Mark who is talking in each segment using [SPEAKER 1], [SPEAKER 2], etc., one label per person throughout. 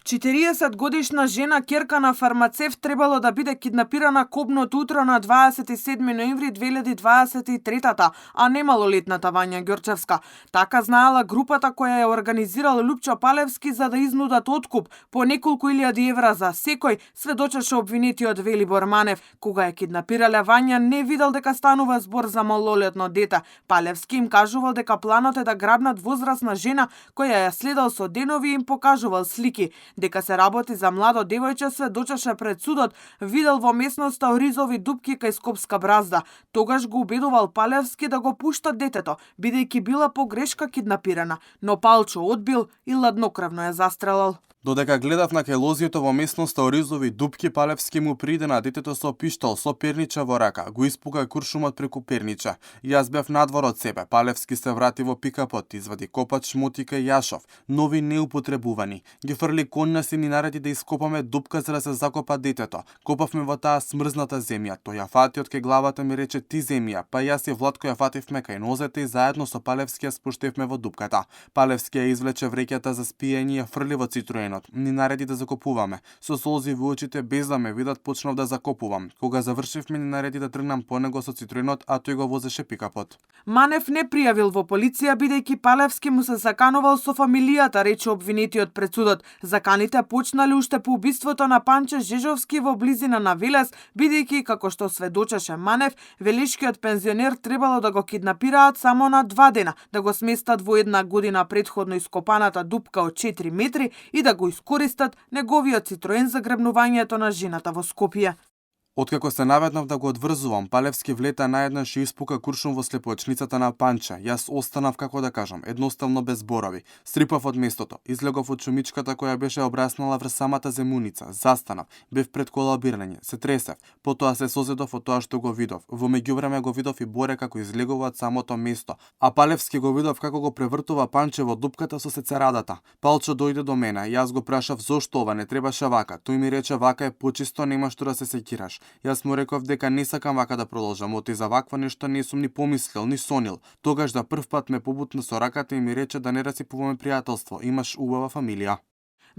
[SPEAKER 1] 40 годишна жена, ќерка на фармацевт, требало да биде киднапирана кобното утро на 27 ноември 2023, а не малолетната Вања Ѓорчевска. Така знаела групата која ја организирал Лупчо Палевски за да изнудат откуп по неколку илјади евра за секој, сведочеше обвинетиот Велибор Манев. Кога ја киднапирале Вања, не видел дека станува збор за малолетно дете. Палевски им кажувал дека планот е да грабнат возрастна жена која ја следел со денови и им покажувал слики. Дека се работи за младо девојче, сведочеше пред судот, видел во местноста оризови дупки кај Скопска бразда. Тогаш го убедувал Палевски да го пушта детето, бидејќи била по грешка киднапирана, но Палчо одбил и ладнокрвно ја застрелал.
[SPEAKER 2] Додека гледав на келозието во местноста оризови дупки, Палевски му приде на детето со пиштол, со перниче во рака. Го испука куршумот преку перниче. Јас бев надвор од себе. Палевски се врати во пикапот, извади копач, мотика и јашов, нови неупотребувани. Ги фрли кон нас и ни нареди да ископаме дупка за да се закопа детето. Копавме во таа смрзната земја. Тој ја фати од кај главата ми рече ти земја, па јас и Владко ја фативме кај нозете и заедно со Палевски ја спуштевме во дупката. Палевски ја извлече вреќата за спиење и ја фрли во цитруенот. Ни нареди да закопуваме. Со солзи во очите, без да ме видат, почнав да закопувам. Кога завршивме, ни нареди да тргнам по него со цитруенот, а тој го возеше пикапот.
[SPEAKER 1] Манев не пријавил во полиција, бидејќи Палевски му се заканувал со фамилијата, рече обвинетиот пред судот. Заканите почнале уште по убиството на Панче Жежовски во близина на Велес, бидејќи, како што сведочеше Манев, велишкиот пензионер требало да го киднапираат само на 2 дена, да го сместат во 1 година предходно ископаната дупка од 4 метри и да го искористат неговиот цитроен за гребнувањето на жената во Скопје.
[SPEAKER 2] Откако се наведнав да го одврзувам, Палевски влета наеднаш и испука куршум во слепоочницата на Панче. Јас останав, како да кажам, едноставно без зборови. Стрипав од местото, излегов од шумичката која беше обраснала врз самата земуница, застанав, бев пред колабирање, се тресев, потоа се созедов од тоа што го видов. Во меѓувреме го видов и Боре како излегува од самото место, а Палевски го видов како го превртува Панче во дупката со сецерадата. Палчо дојде до мене, јас го прашав зошто ова не требаше вака. Тој ми рече вака е почисто, нема што да се секираш. Јас му реков дека не сакам вака да продолжам, оти за ваква нешто не сум ни помислил, ни сонил. Тогаш за прв пат ме побутна со раката и ми рече да не расипуваме пријателство, имаш убава фамилија.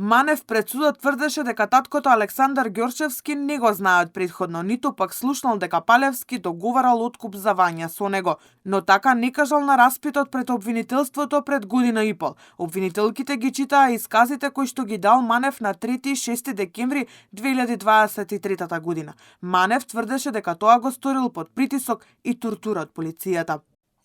[SPEAKER 1] Манев пред судот тврдеше дека таткото Александар Ѓорчевски не го знаат предходно, ниту пак слушнал дека Палевски договарал откуп за Вања со него, но така не кажал на распитот пред обвинителството пред година и пол. Обвинителките ги читаа исказите кои што ги дал Манев на 3 и 6 декември 2023 година. Манев тврдеше дека тоа го сторил под притисок и тортура од полицијата.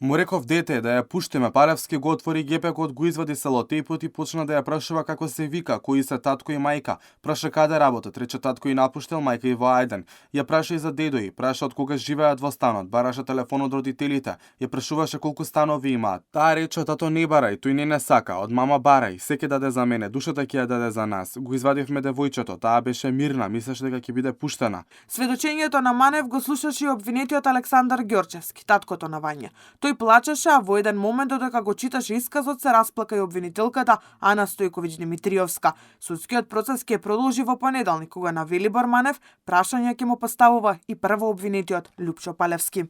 [SPEAKER 2] Му реков дете да ја пуштиме. Палевски го отвори гепекот, го извади селотейпот и почна да ја прашува како се вика, кои се татко и мајка. Праша каде работат, рече татко и напуштил, мајка и во Ајден. Ја праша и за дедо и, праша од кога живеат во станот, бараше телефон од родителите, ја прашуваше колку станови имаат. Таа рече тато не барај, тој не сака, од мама барај, секе даде за мене, душата ќе ја даде за нас. Го извадивме девојчето, таа беше мирна, мислеше дека ќе биде пуштена.
[SPEAKER 1] Сведочењето на Манев го слушаше и обвинетиот Александар Ѓорчевски, таткото на Вања. Тој плачеше, а во еден момент додека го читаше исказот се расплака и обвинителката Ана Стојковиќ Димитриовска. Судскиот процес ќе продолжи во понеделник, кога на Велибор Манев прашања ќе му поставува и прво обвинетиот Лупчо Палевски.